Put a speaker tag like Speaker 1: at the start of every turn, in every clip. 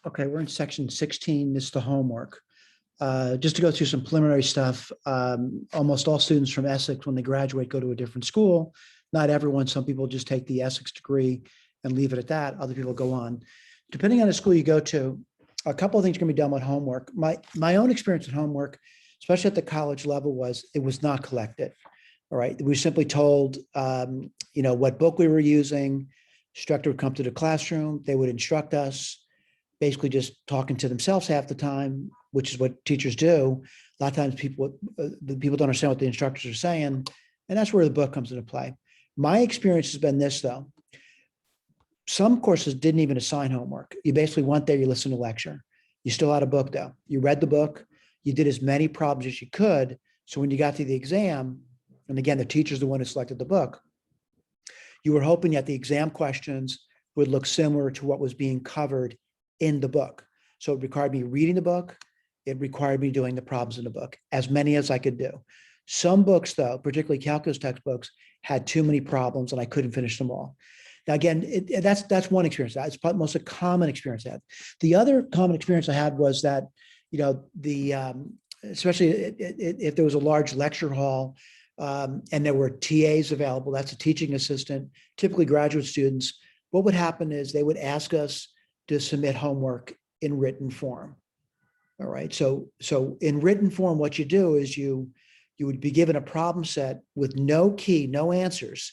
Speaker 1: Okay, we're in section 16. This is the homework. Just to go through some preliminary stuff, almost all students from Essex, when they graduate, go to a different school. Not everyone. Some people just take the Essex degree and leave it at that. Other people go on. Depending on the school you go to, a couple of things are going to be done with homework. My own experience with homework, especially at the college level, was it was not collected. All right. We were simply told, what book we were using. Instructor would come to the classroom. They would instruct us, basically just talking to themselves half the time, which is what teachers do. A lot of times people don't understand what the instructors are saying, and that's where the book comes into play. My experience has been this, though. Some courses didn't even assign homework. You basically went there, you listened to lecture. You still had a book, though. You read the book. You did as many problems as you could. So when you got to the exam, and again, the teacher's the one who selected the book, you were hoping that the exam questions would look similar to what was being covered in the book. So it required me reading the book. It required me doing the problems in the book, as many as I could do. Some books, though, particularly calculus textbooks, had too many problems and I couldn't finish them all. Now, again, that's one experience. That's probably most a common experience I had. The other common experience I had was that, especially if there was a large lecture hall and there were TAs available, that's a teaching assistant, typically graduate students, what would happen is they would ask us to submit homework in written form. All right. So in written form, what you do is you would be given a problem set with no key, no answers.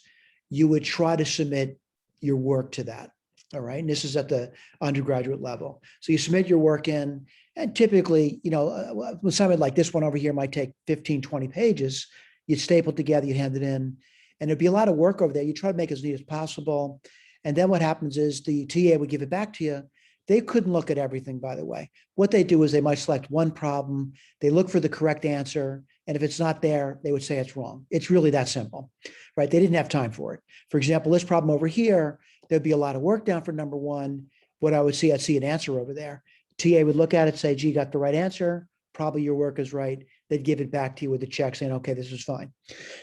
Speaker 1: You would try to submit your work to that. All right. And this is at the undergraduate level. So you submit your work in, and typically, when something like this one over here might take 15, 20 pages, you'd staple it together, you'd hand it in, and there'd be a lot of work over there. You try to make it as neat as possible. And then what happens is the TA would give it back to you. They couldn't look at everything, by the way. What they do is they might select one problem, they look for the correct answer, and if it's not there, they would say it's wrong. It's really that simple, right? They didn't have time for it. For example, this problem over here, there'd be a lot of work down for number one. What I would see, I'd see an answer over there. TA would look at it, say, gee, you got the right answer. Probably your work is right. They'd give it back to you with a check saying, okay, this is fine.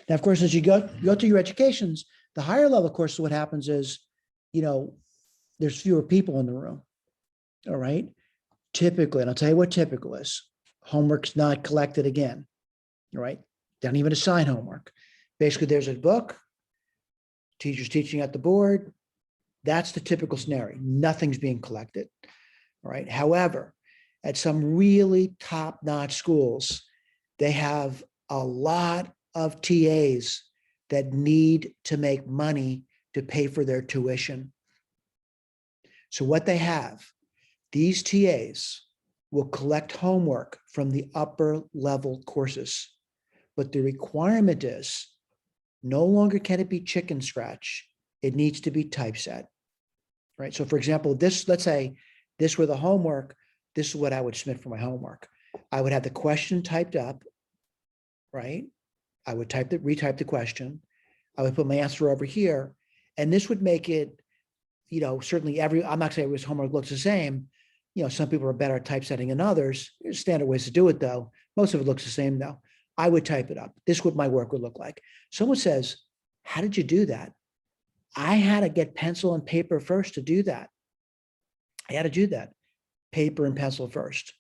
Speaker 1: Now, of course, as you go through your educations, the higher level courses, what happens is, there's fewer people in the room. All right. Typically, and I'll tell you what typical is, homework's not collected again. All right. Don't even assign homework. Basically, there's a book, teachers teaching at the board. That's the typical scenario. Nothing's being collected. All right. However, at some really top-notch schools, they have a lot of TAs that need to make money to pay for their tuition. So what they have, these TAs will collect homework from the upper level courses, but the requirement is no longer can it be chicken scratch. It needs to be typeset, right? So for example, let's say this were the homework. This is what I would submit for my homework. I would have the question typed up, right? I would retype the question. I would put my answer over here. And this would make it, certainly I'm not saying everybody's homework looks the same. Some people are better at typesetting than others. There's standard ways to do it, though. Most of it looks the same, though. I would type it up. This is what my work would look like. Someone says, how did you do that? I had to get pencil and paper first to do that. I had to do that. Paper and pencil first.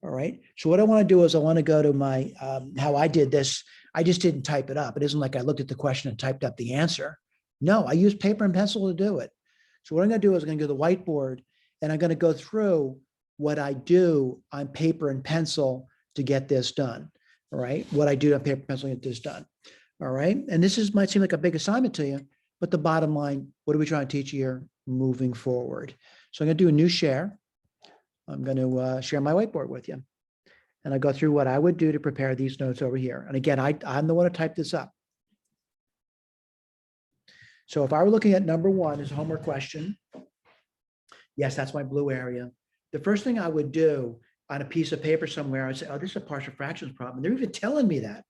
Speaker 1: All right. So what I want to do is I want to go to my, how I did this. I just didn't type it up. It isn't like I looked at the question and typed up the answer. No, I used paper and pencil to do it. So what I'm going to do is I'm going to go to the whiteboard and I'm going to go through what I do on paper and pencil to get this done. All right. What I do on paper and pencil to get this done. All right. And might seem like a big assignment to you, but the bottom line, what are we trying to teach you here moving forward? So I'm going to do a new share. I'm going to share my whiteboard with you. And I go through what I would do to prepare these notes over here. And again, I'm the one who typed this up. So if I were looking at number one as a homework question, yes, that's my blue area. The first thing I would do on a piece of paper somewhere, I would say, oh, this is a partial fractions problem. They're even telling me that.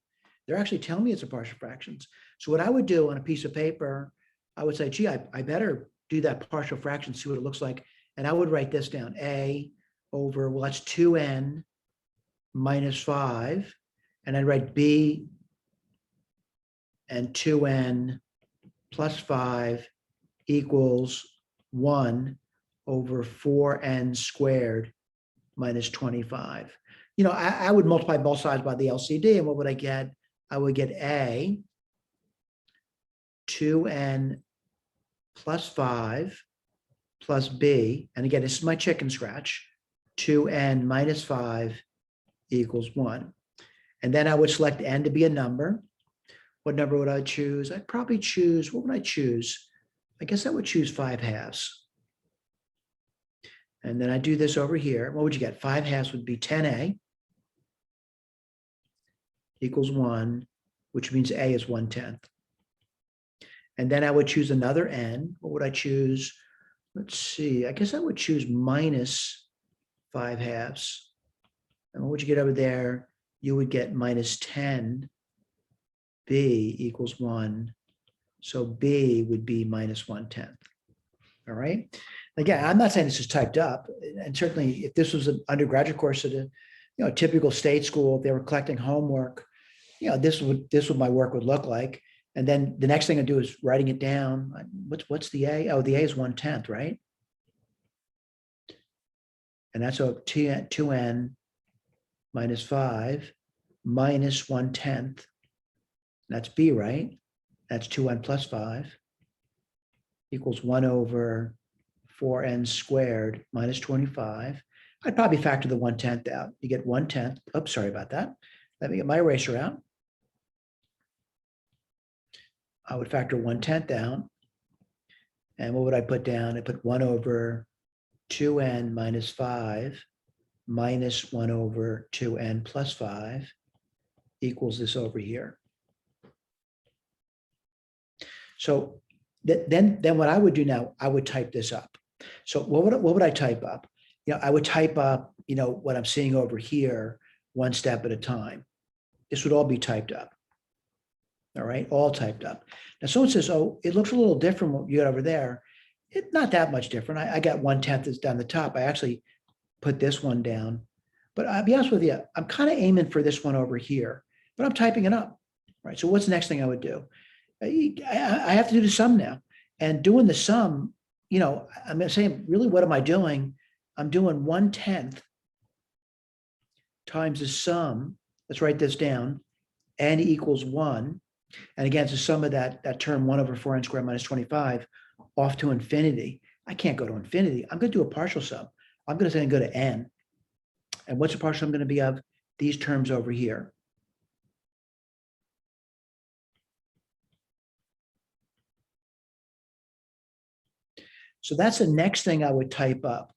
Speaker 1: They're actually telling me it's a partial fractions. So what I would do on a piece of paper, I would say, gee, I better do that partial fraction, see what it looks like. And I would write this down, A over, well, that's 2n minus 5. And I'd write B and 2n plus 5 equals 1 over 4n squared minus 25. You know, I would multiply both sides by the LCD, and what would I get? I would get a 2n plus 5 plus b, and again, this is my chicken scratch, 2n minus 5 equals 1. And then I would select n to be a number. What number would I choose? I'd probably choose, what would I choose? I guess I would choose 5/2. And then I do this over here. What would you get? 5/2 would be 10a equals 1, which means a is 1/10. And then I would choose another n. What would I choose? Let's see. I guess I would choose minus 5/2. And what would you get over there? You would get minus 10b equals 1. So b would be minus 1/10. All right. Again, I'm not saying this is typed up, and certainly if this was an undergraduate course at a typical state school, if they were collecting homework, this would my work would look like. And then the next thing I do is writing it down. What's the a? Oh, the a is 1/10, right? And that's a 2n minus 5 minus 1/10. That's b, right? That's 2n plus 5 equals 1 over 4n squared minus 25. I'd probably factor the 1/10 out. You get 1/10. Oops, sorry about that. Let me get my eraser out. I would factor 1/10 down. And what would I put down? I put 1 over 2n minus 5 minus 1 over 2n plus 5 equals this over here. So then what I would do now, I would type this up. So what would I type up? I would type up, what I'm seeing over here, one step at a time. This would all be typed up. All right, all typed up. Now someone says, oh, it looks a little different what you got over there. It's not that much different. I got 1/10 that's down the top. I actually put this one down. But I'll be honest with you, I'm kind of aiming for this one over here, but I'm typing it up. Right. So what's the next thing I would do? I have to do the sum now. And doing the sum, I'm saying, really, what am I doing? I'm doing 1/10 times the sum. Let's write this down. N equals 1. And again, it's the sum of that term 1 over 4n squared minus 25 off to infinity. I can't go to infinity. I'm going to do a partial sum. I'm going to say go to n. And what's the partial sum going to be of? These terms over here. So that's the next thing I would type up.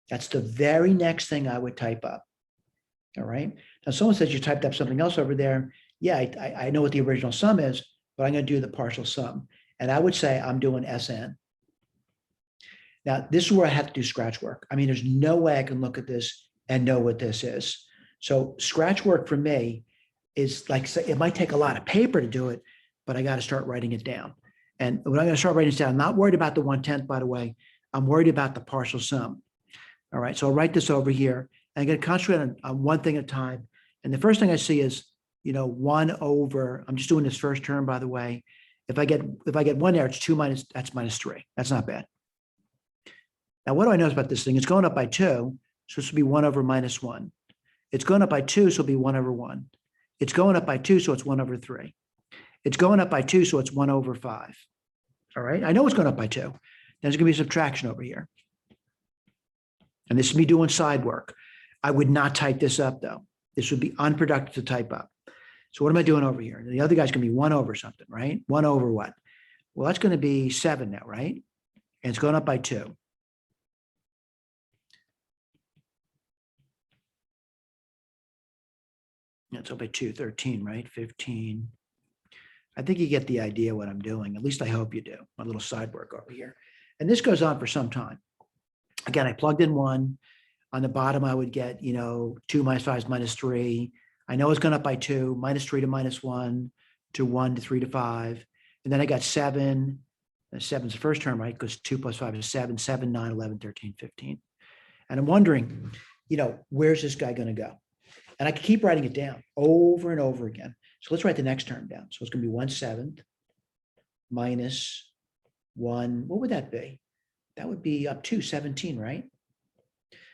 Speaker 1: That's the very next thing I would type up. All right. Now, someone says you typed up something else over there. Yeah, I know what the original sum is, but I'm going to do the partial sum. And I would say I'm doing Sn. Now, this is where I have to do scratch work. I mean, there's no way I can look at this and know what this is. So scratch work for me is like, it might take a lot of paper to do it, but I got to start writing it down. And when I'm going to start writing this down, I'm not worried about the 1/10, by the way. I'm worried about the partial sum. All right, so I'll write this over here. And I'm going to concentrate on one thing at a time. And the first thing I see is, 1 over, I'm just doing this first term, by the way. If I get 1 there, it's 2 minus, that's minus 3. That's not bad. Now, what do I know about this thing? It's going up by 2, so this will be 1 over minus 1. It's going up by 2, so it'll be 1 over 1. It's going up by 2, so it's 1 over 3. It's going up by 2, so it's 1 over 5. All right, I know it's going up by 2. There's going to be subtraction over here. And this is me doing side work. I would not type this up, though. This would be unproductive to type up. So what am I doing over here? The other guy's going to be 1 over something, right? 1 over what? Well, that's going to be 7 now, right? And it's going up by 2. It's up by 2, 13, right? 15. I think you get the idea what I'm doing. At least I hope you do. My little side work over here. And this goes on for some time. Again, I plugged in 1. On the bottom, I would get, 2 minus 5 is minus 3. I know it's going up by 2, minus 3 to minus 1, to 1 to 3 to 5. And then I got 7. 7 is the first term, right? Because 2 plus 5 is 7, 7, 9, 11, 13, 15. And I'm wondering, where's this guy going to go? And I can keep writing it down over and over again. So let's write the next term down. So it's going to be 1/7 minus 1. What would that be? That would be up to 17, right?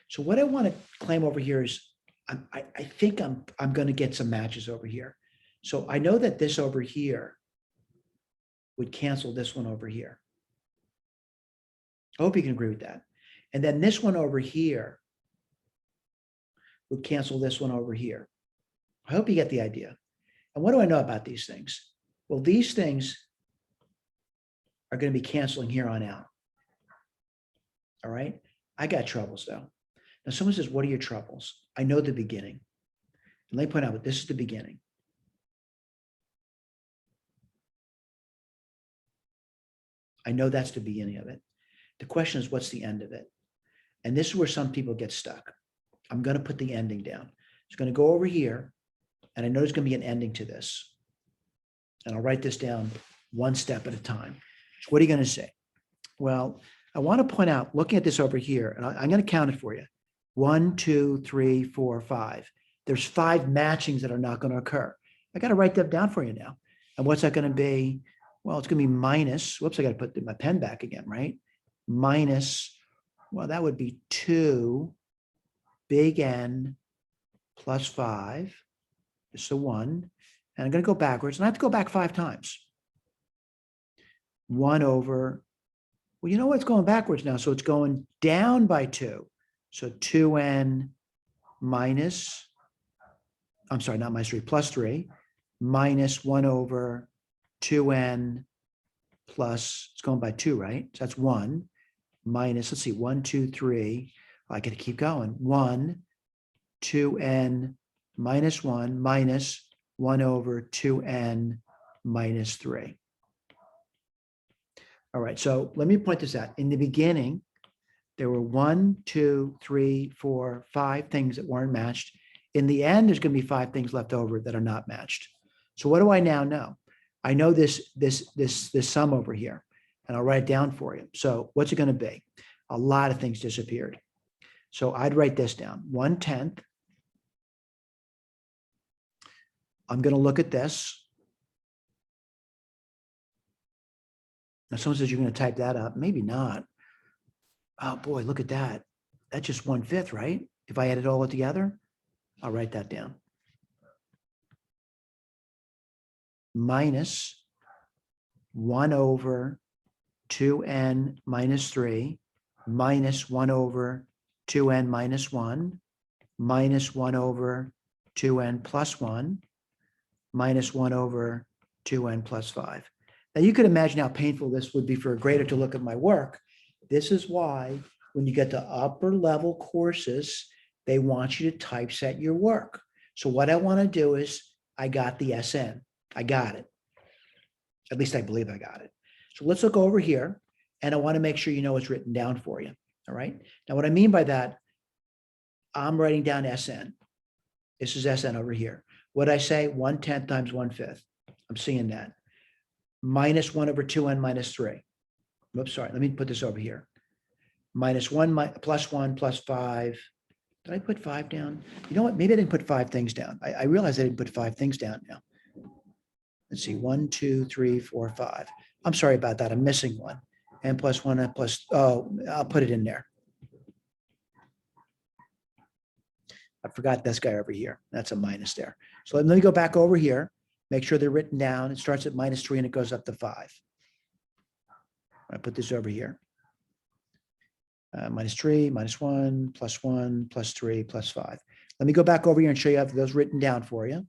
Speaker 1: So what I want to claim over here is I think I'm going to get some matches over here. So I know that this over here would cancel this one over here. I hope you can agree with that. And then this one over here would cancel this one over here. I hope you get the idea. And what do I know about these things? Well, these things are going to be canceling here on out. All right. I got troubles though. Now someone says, what are your troubles? I know the beginning. And let me point out, but this is the beginning. I know that's the beginning of it. The question is, what's the end of it? And this is where some people get stuck. I'm going to put the ending down. It's going to go over here, and I know there's going to be an ending to this. And I'll write this down one step at a time. So what are you going to say? Well, I want to point out, looking at this over here, and I'm going to count it for you. 1, 2, 3, 4, 5. There's 5 matchings that are not going to occur. I got to write them down for you now. And what's that going to be? Well, it's going to be minus, whoops, I got to put my pen back again, right? Minus, well, that would be 2 big N plus 5. This is a 1. And I'm going to go backwards, and I have to go back 5 times. 1 over, well, you know what? It's going backwards now. So it's going down by 2. So 2N minus, I'm sorry, not minus 3, plus 3, minus 1 over 2N plus, it's going by 2, right? So that's 1 minus, let's see, 1, 2, 3. I got to keep going. 1, 2N minus 1 minus 1 over 2N minus 3. All right, so let me point this out. In the beginning, there were 1, 2, 3, 4, 5 things that weren't matched. In the end, there's going to be 5 things left over that are not matched. So what do I now know? I know this sum over here, and I'll write it down for you. So what's it going to be? A lot of things disappeared. So I'd write this down, 1/10. I'm going to look at this. Now someone says you're going to type that up. Maybe not. Oh boy, look at that. That's just 1/5, right? If I add it all together, I'll write that down. Minus 1 over 2N minus 3 minus 1 over 2N minus 1 minus 1 over 2N plus 1 minus 1 over 2N plus 5. Now you could imagine how painful this would be for a grader to look at my work. This is why when you get to upper level courses, they want you to typeset your work. So what I want to do is I got the SN. I got it. At least I believe I got it. So let's look over here, and I want to make sure you know what's written down for you. All right. Now what I mean by that, I'm writing down SN. This is SN over here. What I say, 1/10 times 1/5. I'm seeing that. Minus 1 over 2N minus 3. Oops, sorry. Let me put this over here. Minus 1 plus 1 plus 5. Did I put 5 down? You know what? Maybe I didn't put 5 things down. I realized I didn't put 5 things down now. Let's see, 1, 2, 3, 4, 5. I'm sorry about that. I'm missing one. N plus 1, N plus, oh, I'll put it in there. I forgot this guy over here. That's a minus there. So let me go back over here, make sure they're written down. It starts at minus 3 and it goes up to 5. I put this over here. Minus 3, minus 1, plus 3, plus 5. Let me go back over here and show you have those written down for you.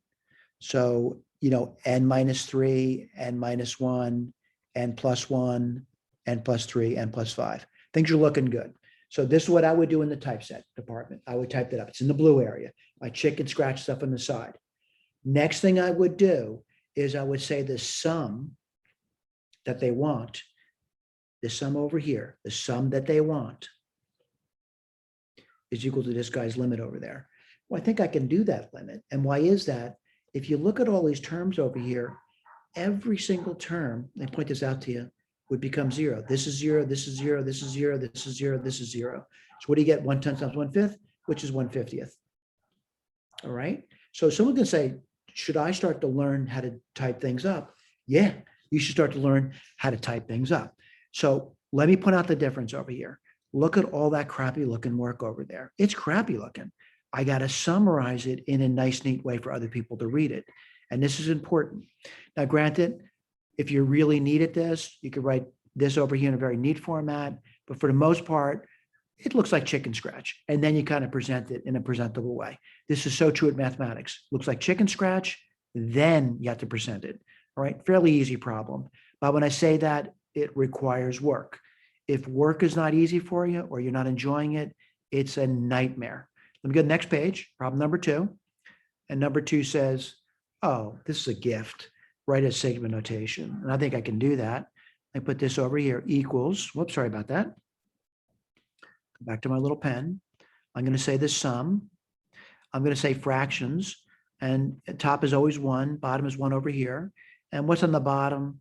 Speaker 1: So, you know, N minus 3, N minus 1, N plus 1, N plus 3, N plus 5. Things are looking good. So this is what I would do in the typeset department. I would type that up. It's in the blue area. My chicken scratch stuff on the side. Next thing I would do is I would say the sum that they want, the sum over here, the sum that they want is equal to this guy's limit over there. Well, I think I can do that limit. And why is that? If you look at all these terms over here, every single term, let me point this out to you, would become 0. This is 0, this is 0, this is 0, this is 0, this is 0. So what do you get? 1/10 times 1/5, which is 1/50th. All right. So someone can say, should I start to learn how to type things up? Yeah, you should start to learn how to type things up. So Let me point out the difference over here. Look at all that crappy looking work over there. It's crappy looking. I got to summarize it in a nice, neat way for other people to read it. And this is important. Now, granted, if you really neat at this, you could write this over here in a very neat format. But for the most part, it looks like chicken scratch. And then you kind of present it in a presentable way. This is so true at mathematics. Looks like chicken scratch, then you have to present it. All right, fairly easy problem. But when I say that, it requires work. If work is not easy for you or you're not enjoying it, it's a nightmare. Let me go to the next page, problem number 2. And number 2 says, oh, this is a gift. Write a sigma notation. And I think I can do that. I put this over here, equals, whoops, sorry about that. Go back to my little pen. I'm going to say the sum. I'm going to say fractions. And top is always 1, bottom is 1 over here. And what's on the bottom?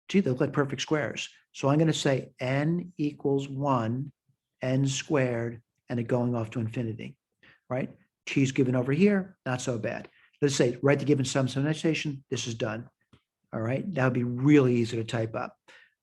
Speaker 1: Gee, they look like perfect squares. So I'm going to say n equals 1, n squared, and it going off to infinity, right? T's given over here, not so bad. Let's say write the given sum notation. This is done. All right, that would be really easy to type up.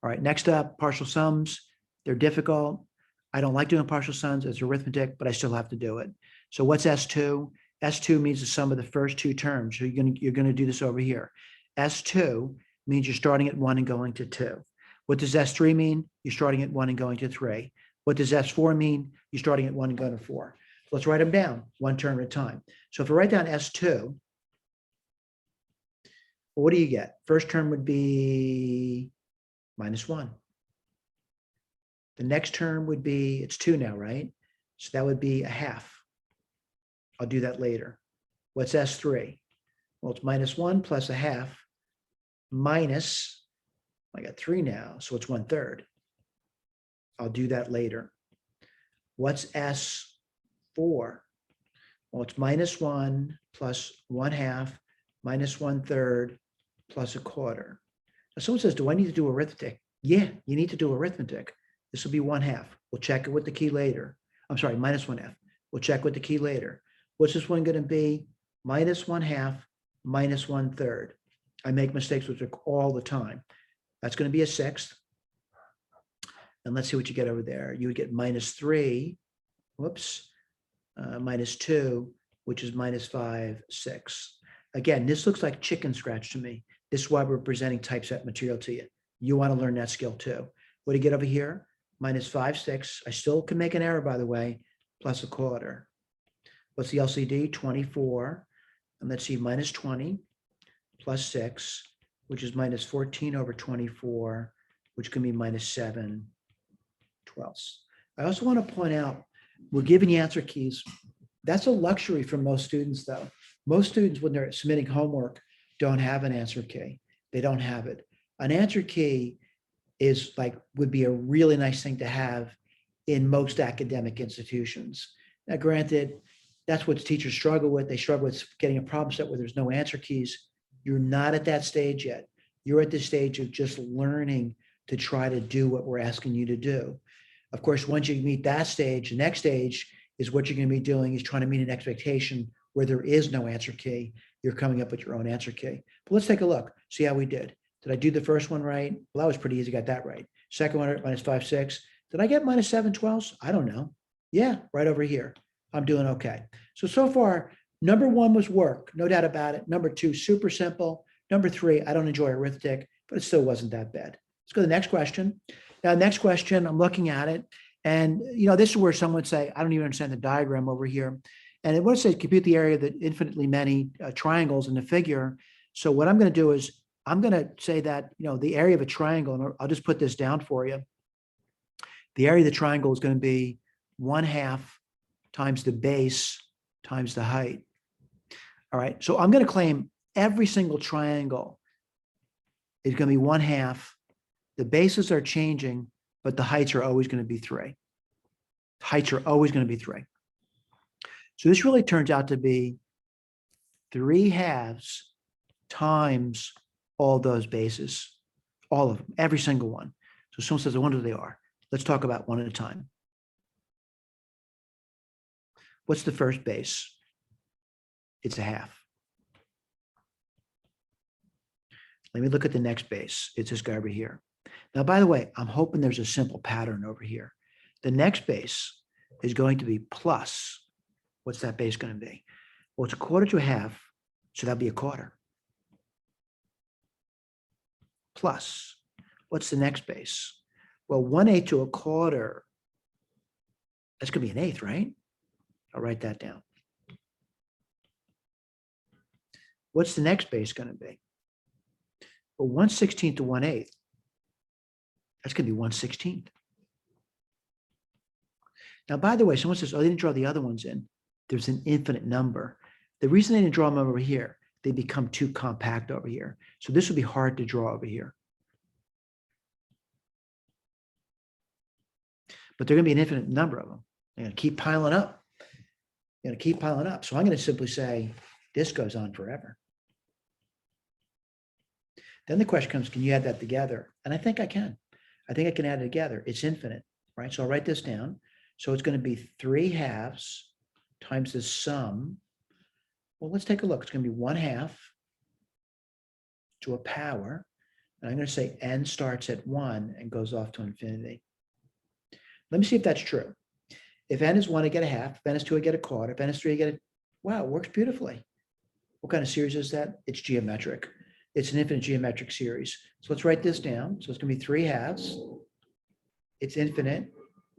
Speaker 1: All right, next up, partial sums. They're difficult. I don't like doing partial sums. It's arithmetic, but I still have to do it. So what's S2? S2 means the sum of the first 2 terms. So you're going to do this over here. S2 means you're starting at 1 and going to 2. What does S3 mean? You're starting at 1 and going to 3. What does S4 mean? You're starting at 1 and going to 4. So let's write them down one term at a time. So if I write down S2, well, what do you get? First term would be -1. The next term would be, it's 2 now, right? So that would be a half. I'll do that later. What's S3? Well, it's -1 plus a half minus, I got 3 now, so it's 1/3. I'll do that later. What's S4? Well, it's -1 plus 1/2 minus 1/3 plus 1/4. Now someone says, do I need to do arithmetic? Yeah, you need to do arithmetic. This will be 1/2. We'll check it with the key later. I'm sorry, -1/2. We'll check with the key later. What's this one going to be? -1/2 minus 1/3. I make mistakes with it all the time. That's going to be a 1/6. And let's see what you get over there. You would get -3, whoops, -2, which is -5/6. Again, this looks like chicken scratch to me. This is why we're presenting typeset material to you. You want to learn that skill too. What do you get over here? -5/6. I still can make an error, by the way, plus 1/4. What's the LCD? 24. And let's see, -20 plus 6, which is -14 over 24, which can be -7/12. I also want to point out, we're giving you answer keys. That's a luxury for most students, though. Most students, when they're submitting homework, don't have an answer key. They don't have it. An answer key would be a really nice thing to have in most academic institutions. Now, granted, that's what teachers struggle with. They struggle with getting a problem set where there's no answer keys. You're not at that stage yet. You're at the stage of just learning to try to do what we're asking you to do. Of course, once you meet that stage, the next stage is what you're going to be doing is trying to meet an expectation where there is no answer key. You're coming up with your own answer key. But let's take a look, see how we did. Did I do the first one right? Well, that was pretty easy. Got that right. Second one, -5/6. Did I get -7/12? I don't know. Yeah, right over here. I'm doing okay. So far, number 1 was work, no doubt about it. Number 2, super simple. Number 3, I don't enjoy arithmetic, but it still wasn't that bad. Let's go to the next question. Now, next question, I'm looking at it. And, this is where someone would say, I don't even understand the diagram over here. And it would say compute the area of the infinitely many triangles in the figure. So what I'm going to do is I'm going to say that, the area of a triangle, and I'll just put this down for you. The area of the triangle is going to be 1/2 times the base times the height. All right. So I'm going to claim every single triangle is going to be 1/2. The bases are changing, but the heights are always going to be 3. Heights are always going to be 3. So this really turns out to be 3/2 times all those bases, all of them, every single one. So someone says, I wonder what they are. Let's talk about one at a time. What's the first base? It's 1/2. Let me look at the next base. It's this guy over here. Now, by the way, I'm hoping there's a simple pattern over here. The next base is going to be plus. What's that base going to be? Well, it's a quarter to a half, so that'll be a quarter. Plus, what's the next base? Well, 1/8 to a quarter, that's going to be an eighth, right? I'll write that down. What's the next base going to be? Well, 1/16 to 1/8, that's going to be 1/16. Now, by the way, someone says, oh, they didn't draw the other ones in. There's an infinite number. The reason they didn't draw them over here, they become too compact over here. So this would be hard to draw over here. But they're going to be an infinite number of them. They're going to keep piling up. They're going to keep piling up. So I'm going to simply say, this goes on forever. Then the question comes, can you add that together? And I think I can. I think I can add it together. It's infinite, right? So I'll write this down. So it's going to be 3/2 times the sum. Well, let's take a look. It's going to be 1/2 to a power. And I'm going to say n starts at 1 and goes off to infinity. Let me see if that's true. If n is 1, I get a half. If n is 2, I get a quarter. If n is 3, I get a, wow, it works beautifully. What kind of series is that? It's geometric. It's an infinite geometric series. So let's write this down. So it's going to be 3/2. It's infinite.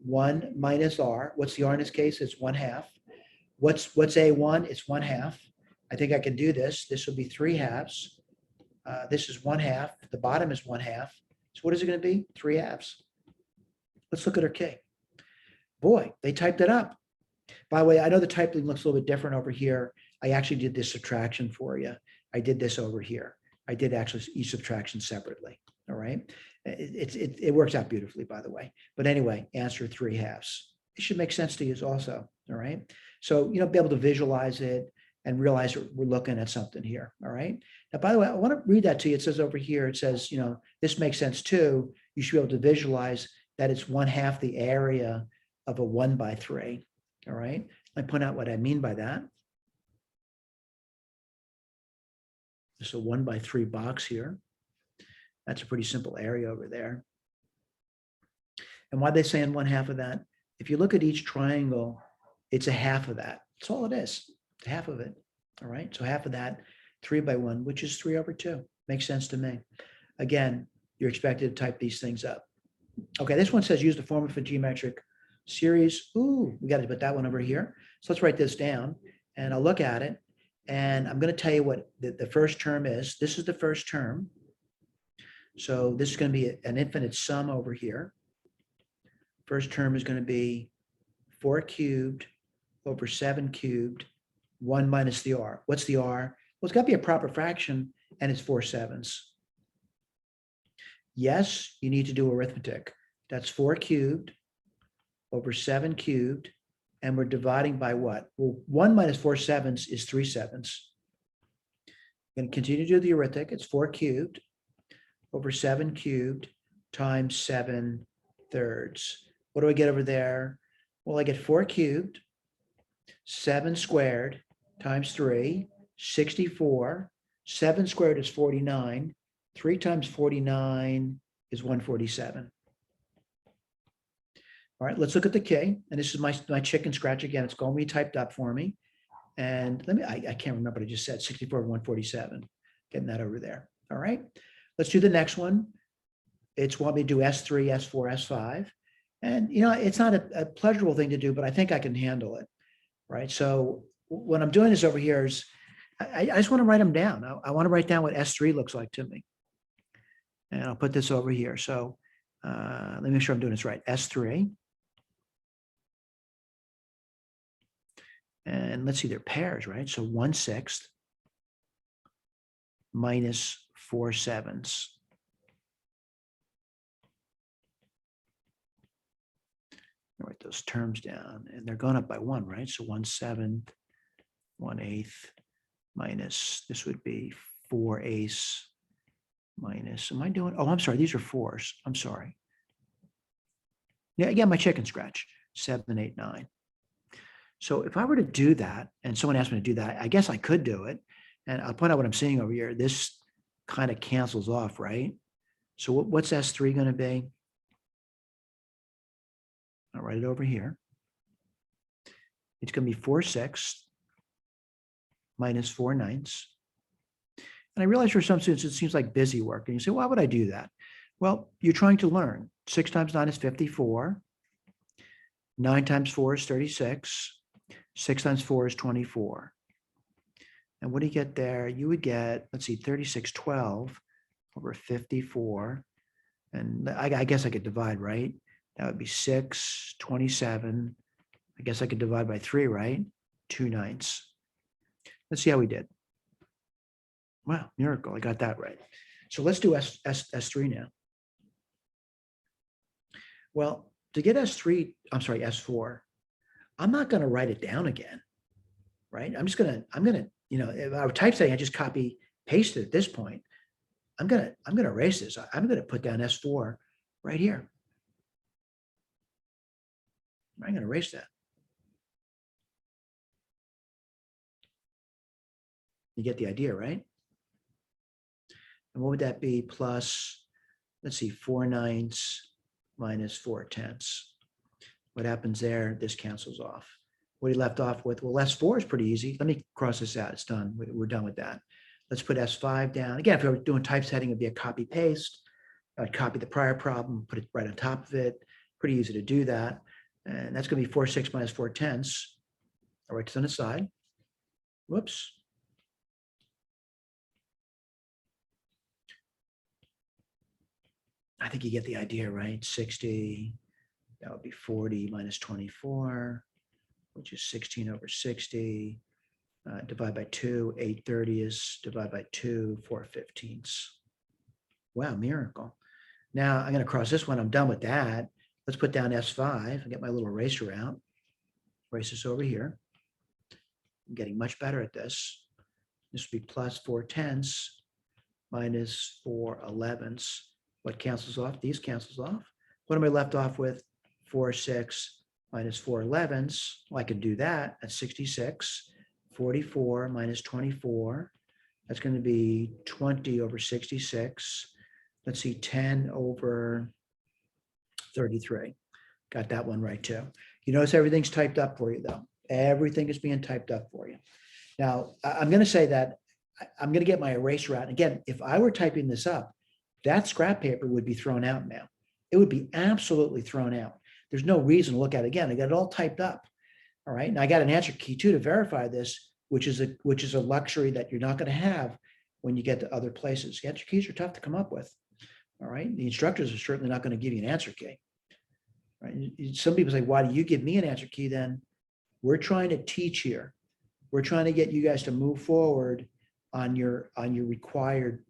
Speaker 1: 1 minus r. What's the r in this case? It's 1/2. What's a1? It's 1/2. I think I can do this. This will be 3/2. This is 1/2. The bottom is 1/2. So what is it going to be? 3/2. Let's look at our key. Boy, they typed it up. By the way, I know the typing looks a little bit different over here. I actually did this subtraction for you. I did this over here. I did actually each subtraction separately. All right. It works out beautifully, by the way. But anyway, answer 3/2. It should make sense to you also. All right. So, be able to visualize it and realize we're looking at something here. All right. Now, by the way, I want to read that to you. It says over here, it says, this makes sense too. You should be able to visualize that it's 1/2 the area of a 1/3. All right. I point out what I mean by that. There's a 1/3 box here. That's a pretty simple area over there. And why they say in 1/2 of that? If you look at each triangle, it's a half of that. That's all it is. It's half of it. All right. So half of that, 3/1, which is 3/2. Makes sense to me. Again, you're expected to type these things up. Okay. This one says use the formula for geometric series. Ooh, we got to put that one over here. So let's write this down and I'll look at it. And I'm going to tell you what the first term is. This is the first term. So this is going to be an infinite sum over here. First term is going to be 4 cubed over 7 cubed, 1 minus the r. What's the r? Well, it's got to be a proper fraction, and it's 4/7. Yes, you need to do arithmetic. That's 4 cubed over 7 cubed, and we're dividing by what? Well, 1 minus 4/7 is 3/7. I'm going to continue to do the arithmetic. It's 4 cubed over 7 cubed times 7/3. What do I get over there? Well, I get 4 cubed, 7 squared times 3, 64. 7 squared is 49. 3 times 49 is 147. All right, let's look at the K. And this is my chicken scratch again. It's going to be typed up for me. And I can't remember what I just said, 64 and 147. Getting that over there. All right. Let's do the next one. It's want me to do S3, S4, S5. And, it's not a pleasurable thing to do, but I think I can handle it. Right. So what I'm doing is over here is I just want to write them down. I want to write down what S3 looks like to me. And I'll put this over here. So let me make sure I'm doing this right. S3. And let's see, they're pairs, right? So 1/6 minus 4/7. I'll write those terms down, and they're going up by 1, right? So 1/7, 1/8 minus, this would be 4/8 minus, am I doing, oh, I'm sorry, these are 4s. I'm sorry. Yeah, again, my chicken scratch, 7, 8, 9. So if I were to do that, and someone asked me to do that, I guess I could do it. And I'll point out what I'm seeing over here. This kind of cancels off, right? So what's S3 going to be? I'll write it over here. It's going to be 4/6 minus 4/9. And I realize for some students, it seems like busy work. And you say, why would I do that? Well, you're trying to learn. 6 times 9 is 54. 9 times 4 is 36. 6 times 4 is 24. And what do you get there? You would get, let's see, 3612 over 54. And I guess I could divide, right? That would be 627. I guess I could divide by 3, right? 2/9. Let's see how we did. Wow, miracle, I got that right. So let's do S3 now. Well, to get S4, I'm not going to write it down again, right? I'm gonna, if I were typesetting, I just copy, paste it at this point. I'm gonna erase this. I'm gonna put down S4 right here. I'm gonna erase that. You get the idea, right? And what would that be plus, let's see, 4/9 minus 4/10. What happens there? This cancels off. What he left off with, well, S4 is pretty easy. Let me cross this out. It's done. We're done with that. Let's put S5 down. Again, if I were doing typesetting, it'd be a copy paste. I'd copy the prior problem, put it right on top of it. Pretty easy to do that. And that's going to be 4/6 minus 4/10. I'll write this on the side. Whoops. I think you get the idea, right? 60, that would be 40 minus 24, which is 16 over 60. Divide by 2, 8/30. Divide by 2, 4/15. Wow, miracle. Now I'm going to cross this one. I'm done with that. Let's put down S5 and get my little eraser out. Erase this over here. I'm getting much better at this. This would be plus 4/10 minus 4/11. What cancels off? These cancels off. What am I left off with? 4/6 minus 4/11. Well, I could do that. That's 66. 44 minus 24. That's going to be 20 over 66. Let's see, 10 over 33. Got that one right too. You notice everything's typed up for you though. Everything is being typed up for you. Now, I'm going to say that I'm going to get my eraser out. Again, if I were typing this up, that scrap paper would be thrown out now. It would be absolutely thrown out. There's no reason to look at it again. I got it all typed up. All right. And I got an answer key too to verify this, which is a luxury that you're not going to have when you get to other places. Answer keys are tough to come up with. All right. The instructors are certainly not going to give you an answer key. Right. Some people say, why do you give me an answer key then? We're trying to teach here. We're trying to get you guys to move forward on your required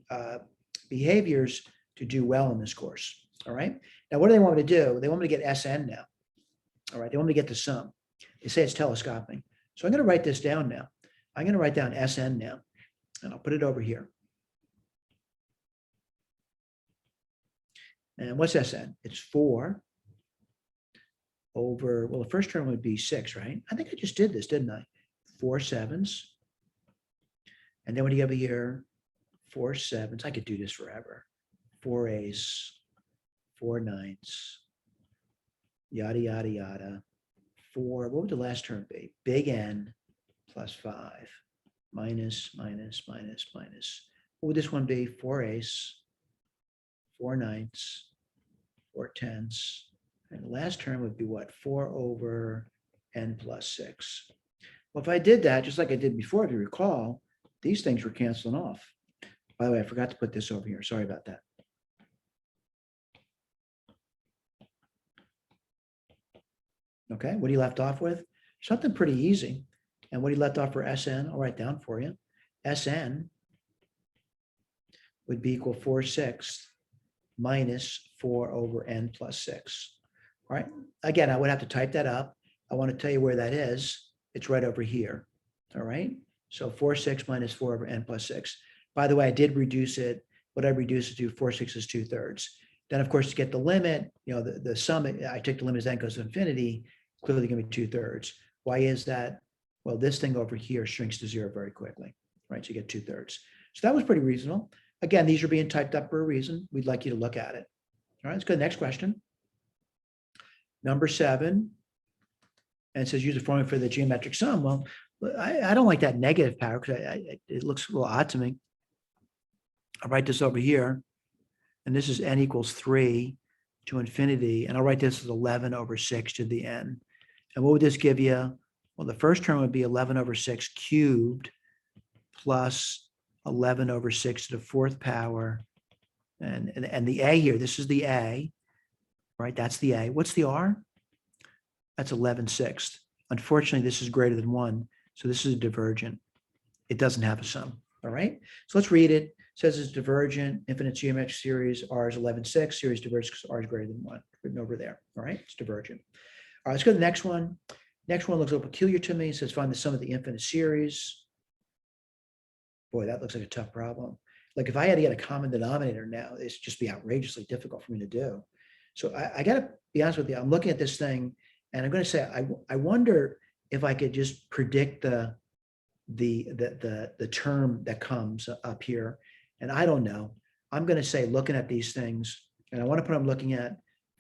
Speaker 1: behaviors to do well in this course. All right. Now, what do they want me to do? They want me to get SN now. All right. They want me to get the sum. They say it's telescoping. So I'm going to write this down now. I'm going to write down SN now, and I'll put it over here. And what's SN? It's 4 over, well, the first term would be 6, right? I think I just did this, didn't I? 4/7. And then when you go over here, 4/7. I could do this forever. 4/8, 4/9, yada, yada, yada. 4, what would the last term be? Big N plus 5, minus, minus, minus, minus. What would this one be? 4/8, 4/9, 4/10. And the last term would be what? 4 over N plus 6. Well, if I did that, just like I did before, if you recall, these things were canceling off. By the way, I forgot to put this over here. Sorry about that. Okay, what he left off with? Something pretty easy. And what he left off for SN, I'll write down for you. SN would be equal 4/6 minus 4 over N plus 6. All right, again, I would have to type that up. I want to tell you where that is. It's right over here. All right, so 4/6 minus 4 over N plus 6. By the way, I did reduce it. What I reduced it to, 4/6 is 2/3. Then, of course, to get the limit, the sum, I take the limit as n goes to infinity, clearly going to be 2/3. Why is that? Well, this thing over here shrinks to 0 very quickly, right? So you get 2/3. So that was pretty reasonable. Again, these are being typed up for a reason. We'd like you to look at it. All right, let's go to the next question. Number 7, and it says use the formula for the geometric sum. Well, I don't like that negative power because it looks a little odd to me. I'll write this over here, and this is n equals 3 to infinity, and I'll write this as 11 over 6 to the n. And what would this give you? Well, the first term would be 11 over 6 cubed plus 11 over 6 to the 4th power. And the a here, this is the a, right? That's the a. What's the r? That's 11/6. Unfortunately, this is greater than 1, so this is a divergent. It doesn't have a sum, all right? So let's read it. It says it's divergent, infinite geometric series, r is 11/6, series diverges because r is greater than 1. Written over there, all right? It's divergent. All right, let's go to the next one. Next one looks a little peculiar to me. It says find the sum of the infinite series. Boy, that looks like a tough problem. Like if I had to get a common denominator now, it's just be outrageously difficult for me to do. So I got to be honest with you. I'm looking at this thing, and I'm going to say I wonder if I could just predict the term that comes up here, and I don't know. I'm going to say looking at these things, and I want to put I'm looking at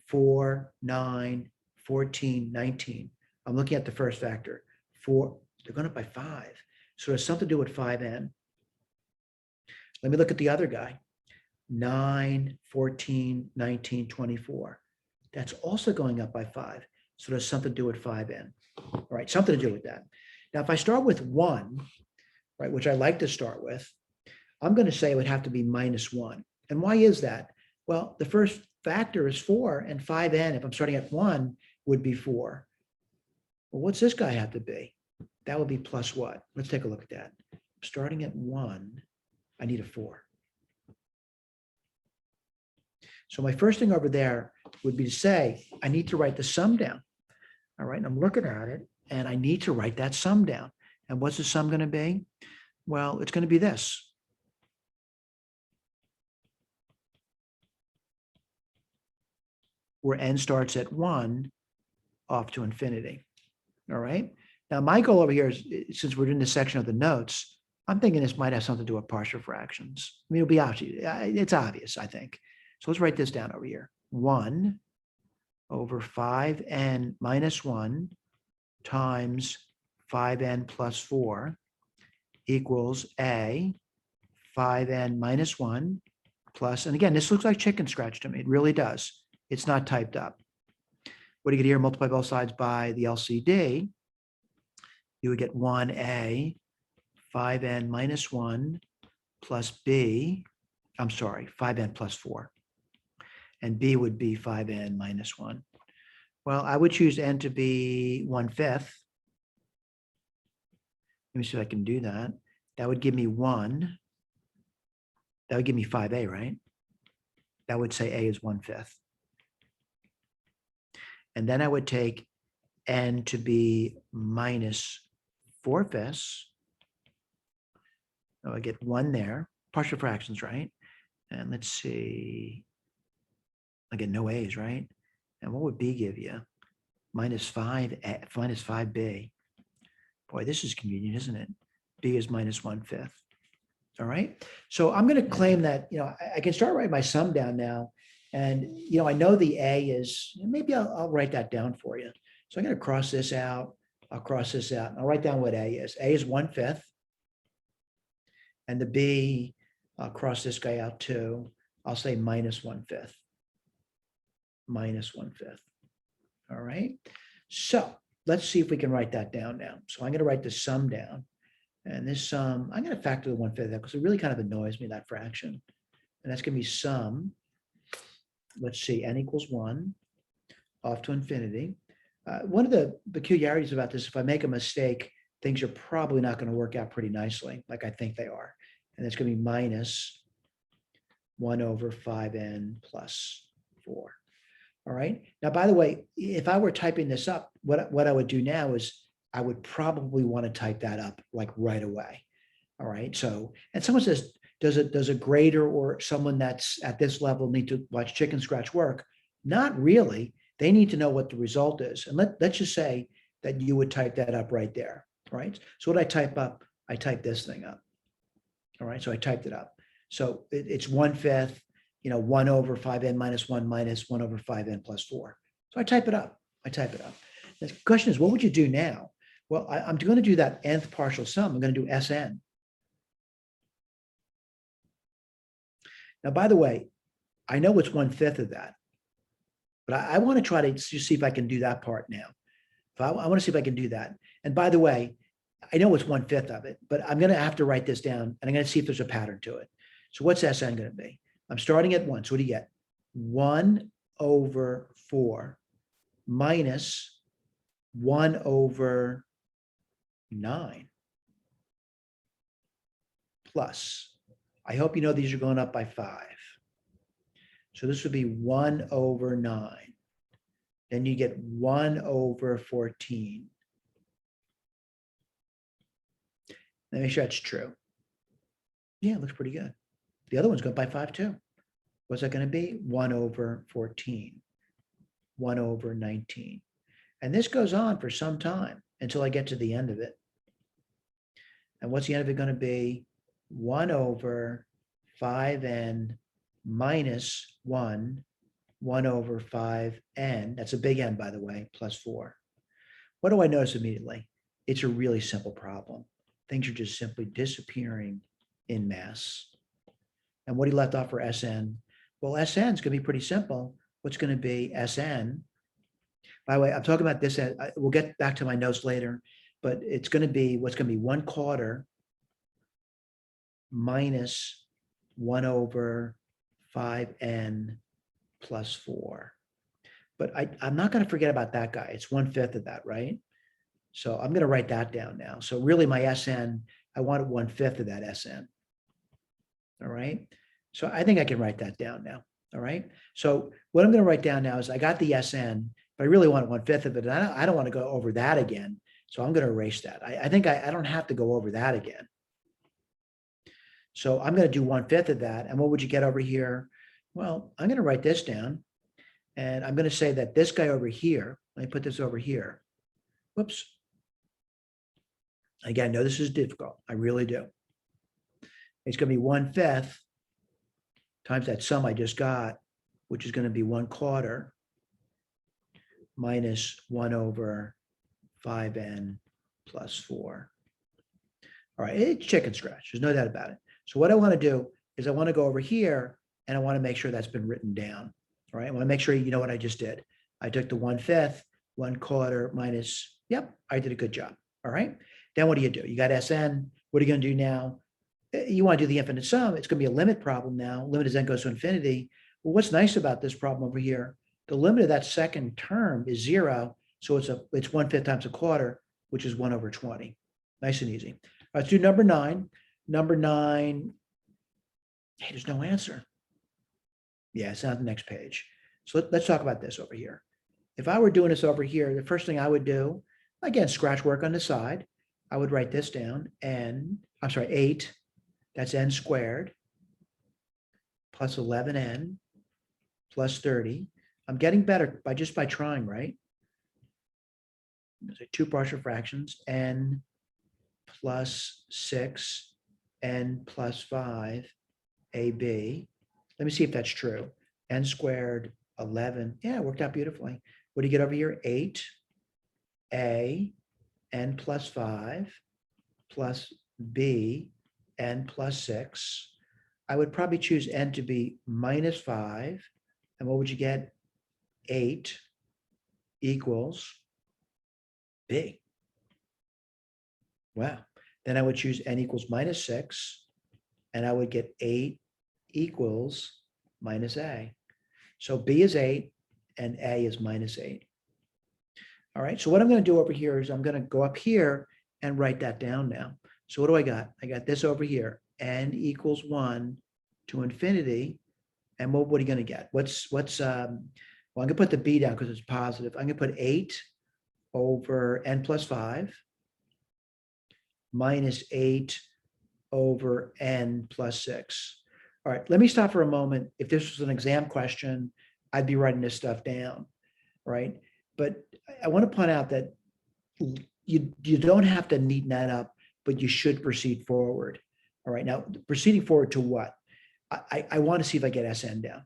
Speaker 1: 4, 9, 14, 19. I'm looking at the first factor. 4, they're going up by 5. So it's something to do with 5n. Let me look at the other guy. 9, 14, 19, 24. That's also going up by 5. So there's something to do with 5n. All right, something to do with that. Now, if I start with 1, right, which I like to start with, I'm going to say it would have to be -1. And why is that? Well, the first factor is 4, and 5n, if I'm starting at 1, would be 4. Well, what's this guy have to be? That would be plus what? Let's take a look at that. Starting at 1, I need a 4. So my first thing over there would be to say, I need to write the sum down. All right, and I'm looking at it, and I need to write that sum down. And what's the sum going to be? Well, it's going to be this. Where n starts at 1 off to infinity. All right. Now, my goal over here is, since we're in this section of the notes, I'm thinking this might have something to do with partial fractions. I mean, it'll be obvious. It's obvious, I think. So let's write this down over here. 1 over 5n minus 1 times 5n plus 4 equals a 5n minus 1 plus, and again, this looks like chicken scratch to me. It really does. It's not typed up. What do you get here? Multiply both sides by the LCD. You would get 1a 5n minus 1 plus b, I'm sorry, 5n plus 4. And b would be 5n minus 1. Well, I would choose n to be 1/5. Let me see if I can do that. That would give me 1. That would give me 5a, right? That would say a is 1/5. And then I would take n to be minus 4/5. So I get 1 there, partial fractions, right? And let's see, I get no a's, right? And what would b give you? Minus 5b. Boy, this is convenient, isn't it? B is minus 1/5. All right. So I'm going to claim that, I can start writing my sum down now. And, I know the A is, maybe I'll write that down for you. So I'm going to cross this out. I'll cross this out. And I'll write down what A is. A is 1/5. And the B, I'll cross this guy out too. I'll say minus 1/5. Minus 1/5. All right. So let's see if we can write that down now. So I'm going to write the sum down. And this sum, I'm going to factor the 1/5 out because it really kind of annoys me, that fraction. And that's going to be sum. Let's see, n equals 1 off to infinity. One of the peculiarities about this, if I make a mistake, things are probably not going to work out pretty nicely, like I think they are. And it's going to be minus 1 over 5n plus 4. All right. Now, by the way, if I were typing this up, what I would do now is I would probably want to type that up like right away. All right. So, and someone says, does a grader or someone that's at this level need to watch chicken scratch work? Not really. They need to know what the result is. And let's just say that you would type that up right there. Right. So what I type up, I type this thing up. All right. So I typed it up. So it's 1/5, 1 over 5n minus 1 minus 1 over 5n plus 4. So I type it up. The question is, what would you do now? Well, I'm going to do that nth partial sum. I'm going to do Sn. Now, by the way, I know it's 1/5 of that, but I want to try to see if I can do that part now. I want to see if I can do that. And by the way, I know it's 1/5 of it, but I'm going to have to write this down and I'm going to see if there's a pattern to it. So what's Sn going to be? I'm starting at 1. So what do you get? 1 over 4 minus 1 over 9 plus. I hope you know these are going up by 5. So this would be 1 over 9. Then you get 1 over 14. Let me make sure that's true. Yeah, it looks pretty good. The other one's going by 5 too. What's that going to be? 1 over 14. 1 over 19. And this goes on for some time until I get to the end of it. And what's the end of it going to be? 1 over 5n minus 1, 1 over 5n. That's a big N, by the way, plus 4. What do I notice immediately? It's a really simple problem. Things are just simply disappearing in mass. And what he left off for Sn? Well, Sn is going to be pretty simple. What's going to be Sn? By the way, I'm talking about this. We'll get back to my notes later, but it's going to be what's going to be 1/4 minus 1 over 5n plus 4. But I'm not going to forget about that guy. It's 1/5 of that, right? So I'm going to write that down now. So really my Sn, I wanted 1/5 of that Sn. All right. So I think I can write that down now. All right. So what I'm going to write down now is I got the Sn, but I really want 1/5 of it. And I don't want to go over that again. So I'm going to erase that. I think I don't have to go over that again. So I'm going to do 1/5 of that. And what would you get over here? Well, I'm going to write this down. And I'm going to say that this guy over here, let me put this over here. Whoops. Again, no, this is difficult. I really do. It's going to be 1/5 times that sum I just got, which is going to be 1/4 minus 1 over 5n plus 4. All right, it's chicken scratch. There's no doubt about it. So what I want to do is I want to go over here and I want to make sure that's been written down. All right, I want to make sure you know what I just did. I took the 1/5, 1/4 minus, yep, I did a good job. All right, then what do? You got Sn. What are you going to do now? You want to do the infinite sum. It's going to be a limit problem now. Limit as n goes to infinity. Well, what's nice about this problem over here? The limit of that second term is 0. So it's 1/5 times 1/4, which is 1 over 20. Nice and easy. All right, let's do number 9. Number 9, hey, there's no answer. Yeah, it's on the next page. So let's talk about this over here. If I were doing this over here, the first thing I would do, again, scratch work on the side. I would write this down, 8, that's n squared, plus 11n, plus 30. I'm getting better by trying, right? There's 2 partial fractions, n plus 6, n plus 5, ab. Let me see if that's true. N squared, 11. Yeah, it worked out beautifully. What do you get over here? 8, a, n plus 5, plus b, n plus 6. I would probably choose n to be minus 5. And what would you get? 8 equals b. Wow. Then I would choose n equals minus 6. And I would get 8 equals minus a. So b is 8 and a is minus 8. All right, so what I'm going to do over here is I'm going to go up here and write that down now. So what do I got? I got this over here, n equals 1 to infinity. And what are you going to get? Well, I'm going to put the b down because it's positive. I'm going to put 8 over n plus 5 minus 8 over n plus 6. All right, let me stop for a moment. If this was an exam question, I'd be writing this stuff down, right? But I want to point out that you don't have to neaten that up, but you should proceed forward. All right, now proceeding forward to what? I want to see if I get Sn down.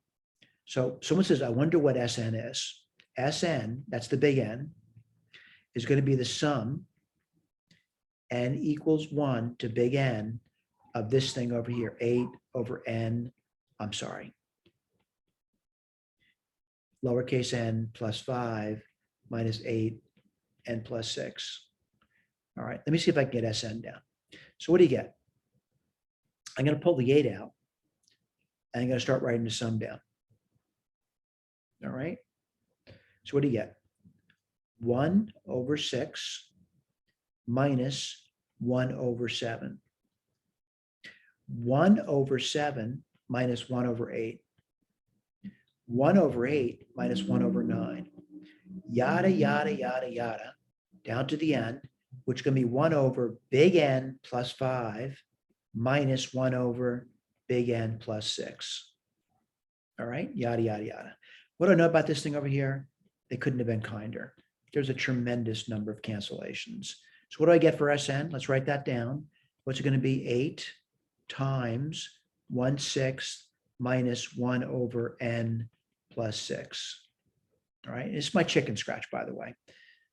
Speaker 1: So someone says, I wonder what Sn is. Sn, that's the big N, is going to be the sum n equals 1 to big N of this thing over here, 8 over n, I'm sorry, lowercase n plus 5 minus 8 n plus 6. All right, let me see if I can get Sn down. So what do you get? I'm going to pull the 8 out, and I'm going to start writing the sum down. All right, so what do you get? 1 over 6 minus 1 over 7. 1 over 7 minus 1 over 8. 1 over 8 minus 1 over 9. Yada, yada, yada, yada, down to the end, which is going to be 1 over big N plus 5 minus 1 over big N plus 6. All right, yada, yada, yada. What do I know about this thing over here? They couldn't have been kinder. There's a tremendous number of cancellations. So what do I get for Sn? Let's write that down. What's it going to be? 8 times 1/6 minus 1 over n plus 6. All right, it's my chicken scratch, by the way.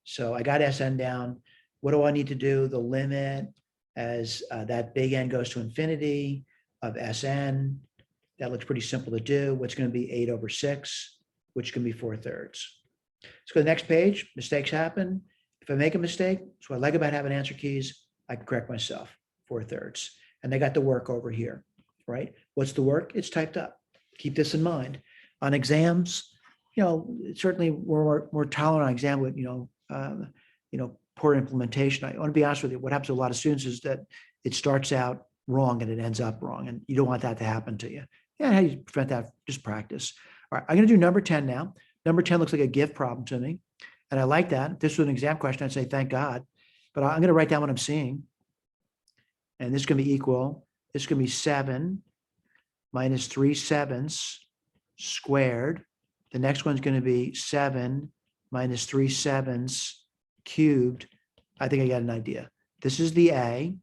Speaker 1: So I got Sn down. What do I need to do? The limit as that big N goes to infinity of Sn. That looks pretty simple to do. What's going to be 8 over 6, which can be 4/3. Let's go to the next page. Mistakes happen. If I make a mistake, that's what I like about having answer keys. I can correct myself, 4/3. And they got the work over here, right? What's the work? It's typed up. Keep this in mind. On exams, certainly we're more tolerant on exam with, poor implementation. I want to be honest with you. What happens to a lot of students is that it starts out wrong and it ends up wrong. And you don't want that to happen to you. Yeah, how do you prevent that? Just practice. All right, I'm going to do number 10 now. Number 10 looks like a gift problem to me. And I like that. If this was an exam question, I'd say, thank God. But I'm going to write down what I'm seeing. And this is going to be equal. This is going to be 7 minus 3/7 squared. The next one's going to be 7 minus 3/7 cubed. I think I got an idea. This is the A.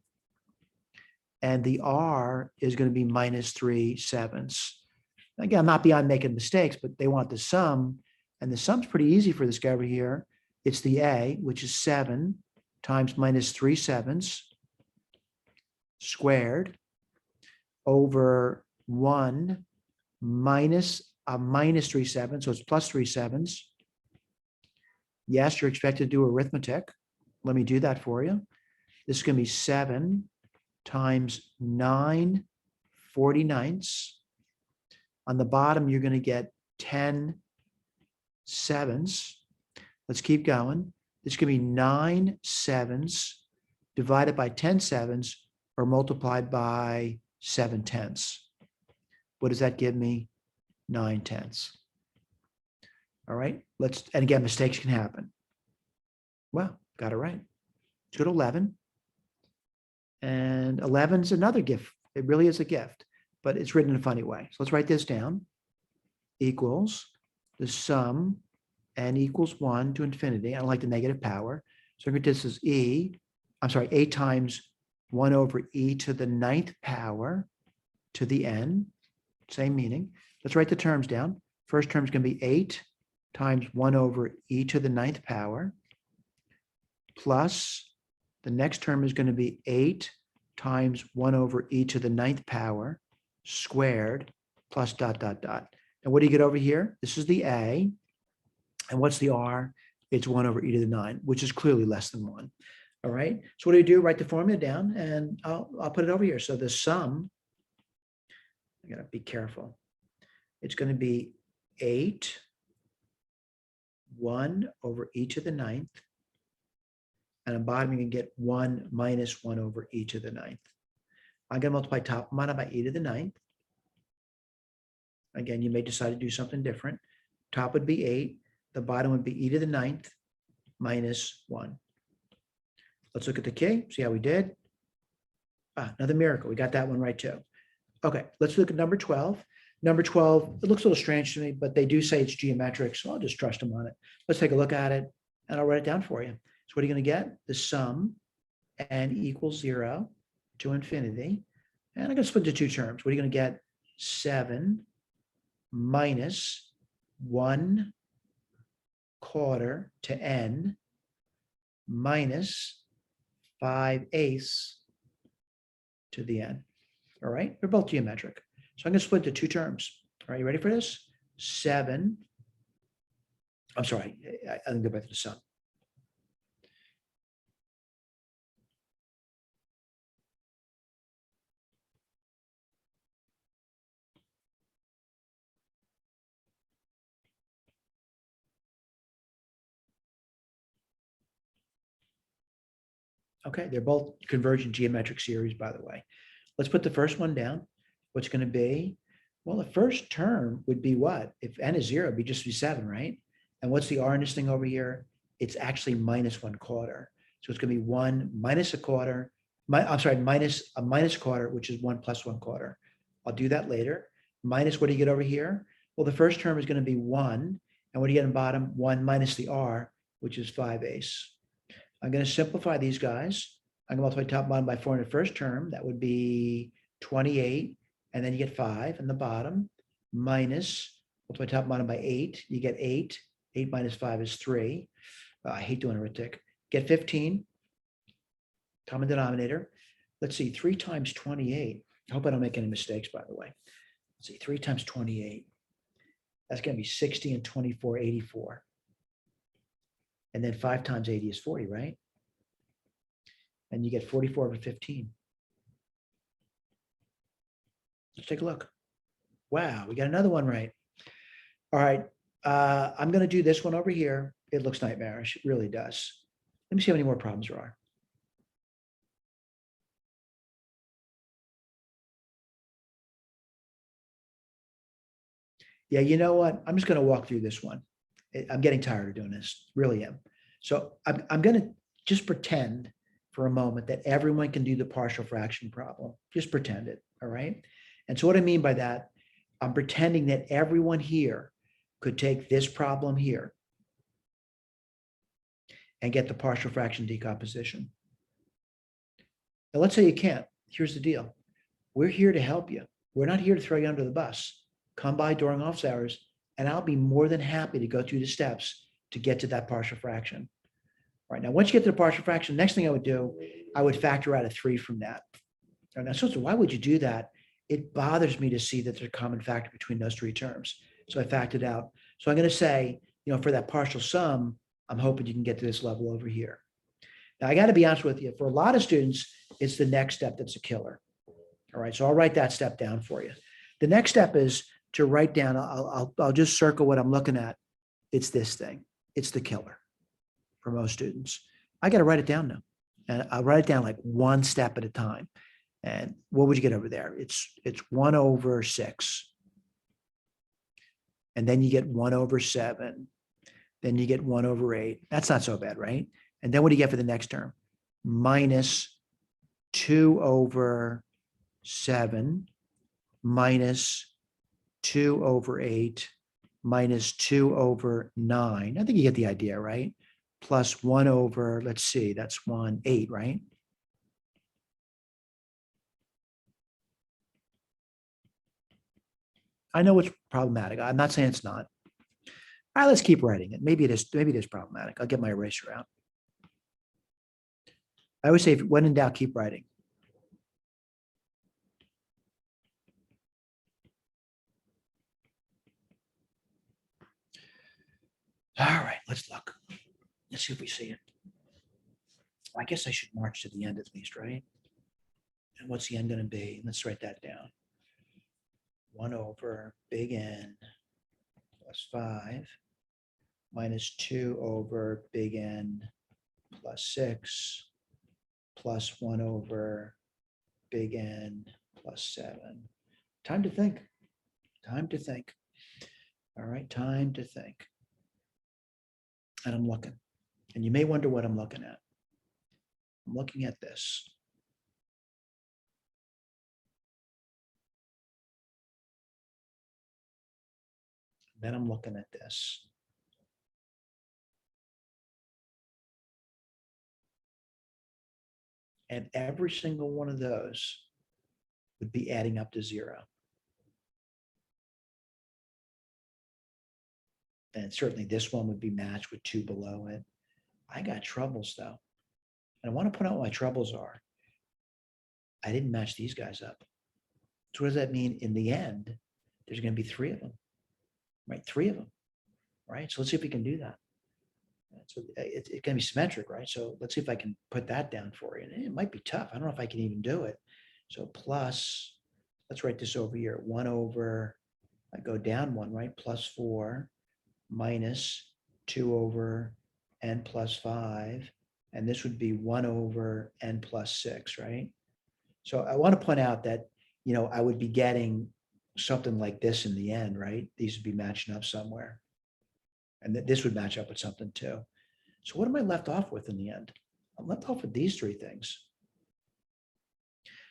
Speaker 1: And the R is going to be minus 3/7. Again, I'm not beyond making mistakes, but they want the sum. And the sum's pretty easy for this guy over here. It's the A, which is 7 times minus 3/7 squared over 1 minus a minus 3/7. So it's plus 3/7. Yes, you're expected to do arithmetic. Let me do that for you. This is going to be 7 times 9/49. On the bottom, you're going to get 10/7. Let's keep going. This could be 9/7 divided by 10/7 or multiplied by 7/10. What does that give me? 9/10. All right, and again, mistakes can happen. Well, got it right. Let's go to 11. And 11 is another gift. It really is a gift, but it's written in a funny way. So let's write this down. Equals the sum n equals 1 to infinity. I don't like the negative power. So this is 8 times 1 over e to the 9th power to the n. Same meaning. Let's write the terms down. First term is going to be 8 times 1 over e to the 9th power plus the next term is going to be 8 times 1 over e to the 9th power squared plus dot, dot, dot. And what do you get over here? This is the A. And what's the R? It's 1 over e to the 9, which is clearly less than 1. All right. So what do? Write the formula down, and I'll put it over here. So the sum, I got to be careful. It's going to be 8, 1 over e to the 9th. And on bottom, you can get 1 minus 1 over e to the 9th. I'm going to multiply top amount by e to the 9th. Again, you may decide to do something different. Top would be 8. The bottom would be e to the 9th minus 1. Let's look at the key, see how we did. Another miracle. We got that one right too. Okay, let's look at number 12. Number 12, it looks a little strange to me, but they do say it's geometric, so I'll just trust them on it. Let's take a look at it, and I'll write it down for you. So what are you going to get? The sum n equals 0 to infinity. And I'm going to split into two terms. What are you going to get? 7 minus 1/4 to n minus 5/8 to the n. All right, they're both geometric. So I'm going to split the two terms. All right, you ready for this? 7. I'm sorry, I didn't go back to the sum. Okay, they're both convergent geometric series, by the way. Let's put the first one down. What's going to be? Well, the first term would be what? If n is 0, it'd be just be 7, right? And what's the r in this thing over here? It's actually minus 1/4. So it's going to be 1 minus a quarter. I'm sorry, minus a minus quarter, which is 1 plus 1/4. I'll do that later. Minus what do you get over here? Well, the first term is going to be 1. And what do you get in bottom? 1 minus the r, which is 5/8. I'm going to simplify these guys. I'm going to multiply top and bottom by 4 in the first term. That would be 28. And then you get 5 in the bottom minus, multiply top and bottom by 8. You get 8. 8 minus 5 is 3. I hate doing arithmetic. Get 15. Common denominator. Let's see, 3 times 28. I hope I don't make any mistakes, by the way. Let's see, 3 times 28. That's going to be 60 and 24, 84. And then 5 times 80 is 40, right? And you get 44 over 15. Let's take a look. Wow, we got another one right. All right, I'm going to do this one over here. It looks nightmarish. It really does. Let me see how many more problems there are. Yeah, you know what? I'm just going to walk through this one. I'm getting tired of doing this. Really am. So I'm going to just pretend for a moment that everyone can do the partial fraction problem. Just pretend it. All right. And so what I mean by that, I'm pretending that everyone here could take this problem here and get the partial fraction decomposition. Now, let's say you can't. Here's the deal. We're here to help you. We're not here to throw you under the bus. Come by during office hours, and I'll be more than happy to go through the steps to get to that partial fraction. All right, now once you get to the partial fraction, the next thing I would do, I would factor out a 3 from that. Now, so why would you do that? It bothers me to see that there's a common factor between those 3 terms. So I factored out. So I'm going to say, for that partial sum, I'm hoping you can get to this level over here. Now, I got to be honest with you. For a lot of students, it's the next step that's a killer. All right, so I'll write that step down for you. The next step is to write down, I'll just circle what I'm looking at. It's this thing. It's the killer for most students. I got to write it down now. And I'll write it down like one step at a time. And what would you get over there? It's 1 over 6. And then you get 1 over 7. Then you get 1 over 8. That's not so bad, right? And then what do you get for the next term? Minus 2 over 7 minus 2 over 8 minus 2 over 9. I think you get the idea, right? Plus 1 over, let's see, that's 8, right? I know it's problematic. I'm not saying it's not. All right, let's keep writing it. Maybe it is problematic. I'll get my eraser out. I always say, if when in doubt, keep writing. All right, let's look. Let's see if we see it. Well, I guess I should march to the end at least, right? And what's the end going to be? Let's write that down. 1 over big N plus 5 minus 2 over big N plus 6 plus 1 over big N plus 7. Time to think. Time to think. All right, time to think. And I'm looking. And you may wonder what I'm looking at. I'm looking at this. Then I'm looking at this. And every single one of those would be adding up to 0. And certainly this one would be matched with 2 below it. I got troubles though. And I want to point out what my troubles are. I didn't match these guys up. So what does that mean? In the end, there's going to be 3 of them, right? 3 of them, right? So let's see if we can do that. So it's going to be symmetric, right? So let's see if I can put that down for you. And it might be tough. I don't know if I can even do it. So plus, let's write this over here. 1 over, I go down 1, right? Plus 4 minus 2 over n plus 5. And this would be 1 over n plus 6, right? So I want to point out that, I would be getting something like this in the end, right? These would be matching up somewhere. And this would match up with something too. So what am I left off with in the end? I'm left off with these 3 things.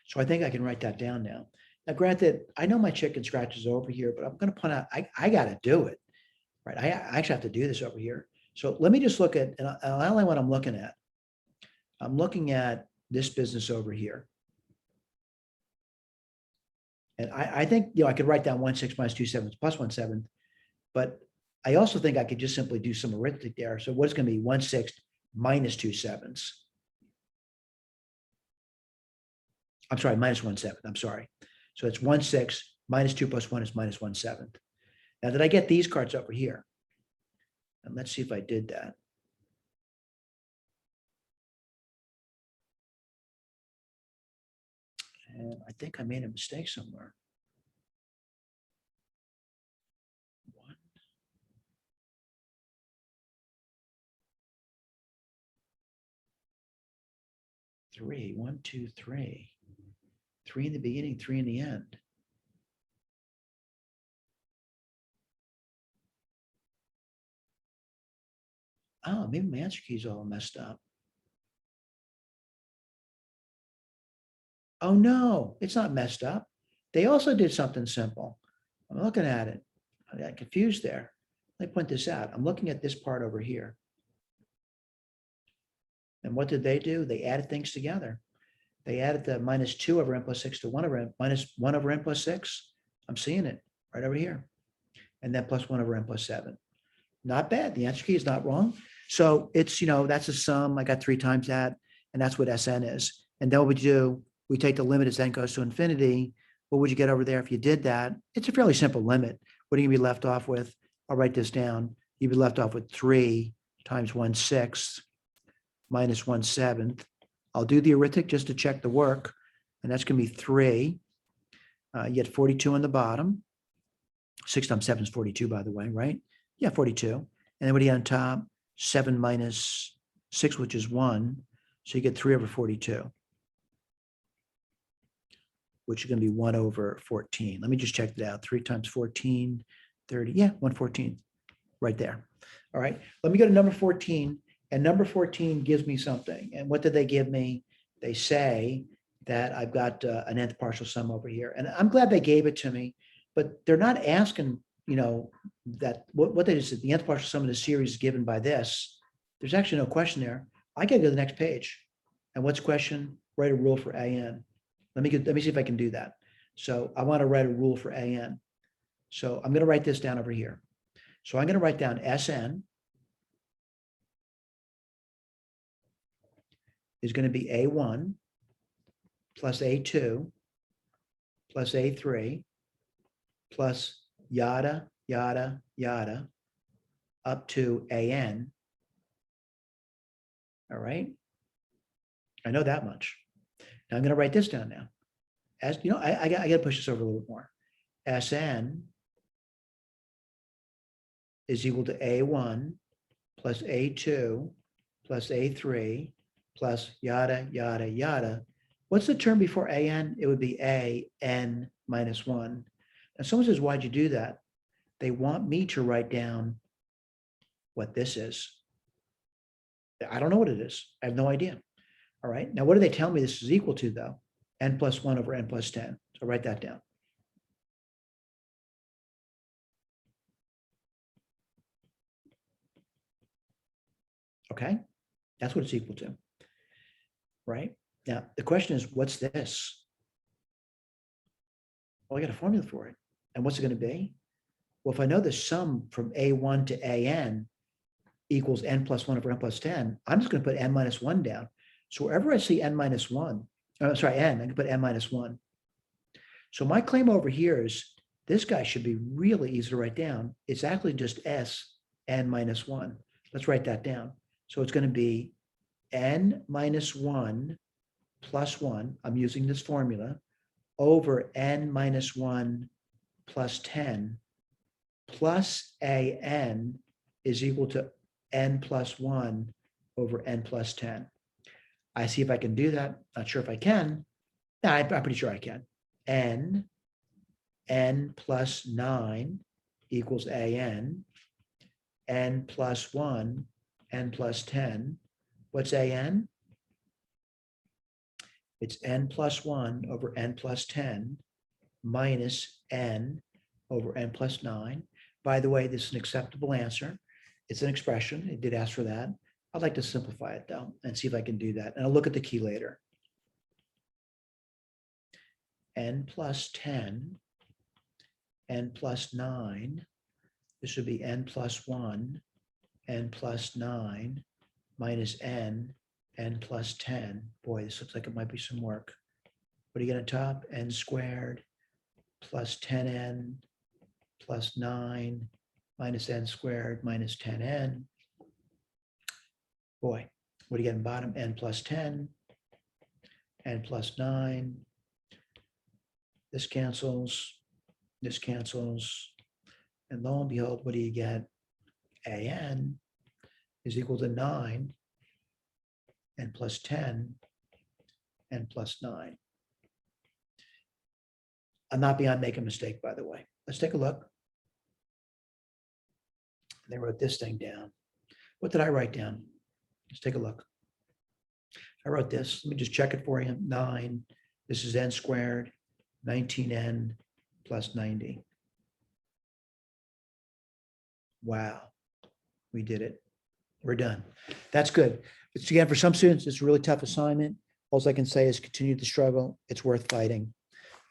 Speaker 1: So I think I can write that down now. Now, granted, I know my chicken scratch is over here, but I'm going to point out, I got to do it, right? I actually have to do this over here. So let me just look at, and I'll outline what I'm looking at. I'm looking at this business over here. And I think, I could write down 1/6 minus 2/7 plus 1/7, but I also think I could just simply do some arithmetic there. So what's going to be 1/6 minus 2/7? I'm sorry, minus 1/7. I'm sorry. So it's 1/6 minus 2 plus 1 is minus 1/7. Now, did I get these cards over here? And let's see if I did that. And I think I made a mistake somewhere. 1, 3, 1, 2, 3. 3 in the beginning, 3 in the end. Oh, maybe my answer key is all messed up. Oh no, it's not messed up. They also did something simple. I'm looking at it. I got confused there. Let me point this out. I'm looking at this part over here. And what did they do? They added things together. They added the minus 2 over n plus 6 to 1 over n minus 1 over n plus 6. I'm seeing it right over here. And then plus 1 over n plus 7. Not bad. The answer key is not wrong. So it's, that's a sum. I got 3 times that. And that's what Sn is. And then what we do, we take the limit as n goes to infinity. What would you get over there if you did that? It's a fairly simple limit. What are you going to be left off with? I'll write this down. You'd be left off with 3 times 1/6 minus 1/7. I'll do the arithmetic just to check the work. And that's going to be 3. You get 42 on the bottom. 6 times 7 is 42, by the way, right? Yeah, 42. And then what do you get on top? 7 minus 6, which is 1. So you get 3 over 42, which is going to be 1 over 14. Let me just check that out. 3 times 14, 30. Yeah, 114 right there. All right. Let me go to number 14. And number 14 gives me something. And what did they give me? They say that I've got an nth partial sum over here. And I'm glad they gave it to me, but they're not asking, that what they just said, the nth partial sum of the series is given by this. There's actually no question there. I got to go to the next page. And what's the question? Write a rule for an. Let me see if I can do that. So I want to write a rule for an. So I'm going to write this down over here. So I'm going to write down Sn is going to be A1 plus A2 plus A3 plus yada, yada, yada, up to AN. All right. I know that much. Now I'm going to write this down now. As you know, I got to push this over a little bit more. Sn is equal to A1 plus A2 plus A3 plus yada, yada, yada. What's the term before AN? It would be AN minus 1. And someone says, why'd you do that? They want me to write down what this is. I don't know what it is. I have no idea. All right. Now, what do they tell me this is equal to, though? N plus 1 over n plus 10. So write that down. Okay. That's what it's equal to. Right. Now, the question is, what's this? Well, I got a formula for it. And what's it going to be? Well, if I know the sum from A1 to AN equals n plus 1 over n plus 10, I'm just going to put n minus 1 down. So wherever I see n minus 1, n, I can put n minus 1. So my claim over here is this guy should be really easy to write down. It's actually just S n minus 1. Let's write that down. So it's going to be n minus 1 plus 1. I'm using this formula over n minus 1 plus 10 plus an is equal to n plus 1 over n plus 10. I see if I can do that. Not sure if I can. No, I'm pretty sure I can. n plus 9 equals an, n plus 1, n plus 10. What's an? It's n plus 1 over n plus 10 minus n over n plus 9. By the way, this is an acceptable answer. It's an expression. It did ask for that. I'd like to simplify it though and see if I can do that. And I'll look at the key later. N plus 10, n plus 9. This would be n plus 1, n plus 9 minus n plus 10. Boy, this looks like it might be some work. What do you get on top? N squared plus 10n plus 9 minus n squared minus 10n. Boy, what do you get on bottom? N plus 10, n plus 9. This cancels, and lo and behold, what do you get? An is equal to 9, n plus 10, n plus 9. I'm not beyond making a mistake, by the way. Let's take a look. They wrote this thing down. What did I write down? Let's take a look. I wrote this. Let me just check it for you. 9. This is n squared, 19n plus 90. Wow. We did it. We're done. That's good. It's, again, for some students, it's a really tough assignment. All I can say is continue the struggle. It's worth fighting.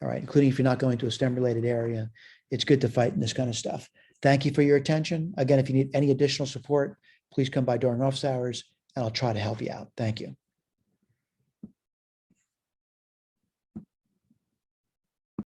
Speaker 1: All right, including if you're not going to a STEM-related area, it's good to fight in this kind of stuff. Thank you for your attention. Again, if you need any additional support, please come by during office hours, and I'll try to help you out. Thank you.